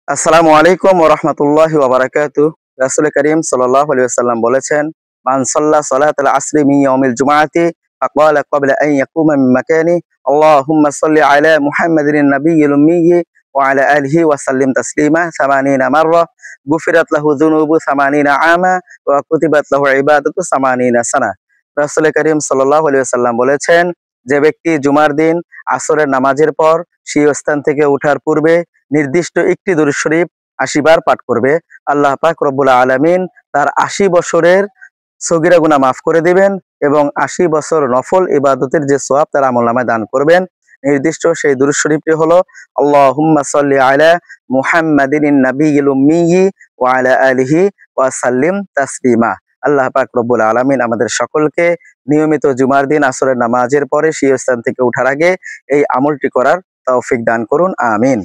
আসসালামু আলাইকুম ওয়া রাহমাতুল্লাহি ওয়া বারাকাতুহু। রাসূল কারীম সাল্লাল্লাহু আলাইহি ওয়াসাল্লাম বলেছেন, মান সাল্লা সালাতাল আসরি মিন ইয়াউমিল জুমআতি ফাকালা ক্বাবলা আন ইয়াকুমা মিন মাকানি আল্লাহুম্মা সাল্লি আলা মুহাম্মাদিন নাবিয়্যিল উম্মিয়্যি ওয়া আলা আলিহি ওয়া সাল্লিম তাসলিমা 80 মাররা গুফিরাত লাহু যুনুবু 80 আমা ওয়া কুতিবাত লাহু ইবাদাতু 80 সানা। রাসূল কারীম সাল্লাল্লাহু আলাইহি ওয়াসাল্লাম বলেছেন, যে ব্যক্তি জুমার দিন আসরের নামাজের পর সেই স্থান থেকে ওঠার পূর্বে নির্দিষ্ট একটি দরুদ শরীফ ৮০ বার পাঠ করবে, আল্লাহ পাক রব্বুল আলামিন তার ৮০ বছরের সগীরা গুনাহ মাফ করে দিবেন এবং ৮০ বছর নফল ইবাদতের যে সওয়াব তার আমলনামায় দান করবেন। নির্দিষ্ট সেই দরুদ শরীফটি হলো আল্লাহুম্মা সাল্লি আলা মুহাম্মাদিন নাবিয়্যিল উম্মিয়্যি ওয়া আলা আলিহি ওয়া সাল্লিম তাসলিমা। আল্লাহ পাক রব্বুল আলামিন আমাদের সকলকে নিয়মিত জুমার দিন আসরের নামাজের পরে সেই স্থান থেকে ওঠার আগে এই আমলটি করার তৌফিক দান করুন, আমিন।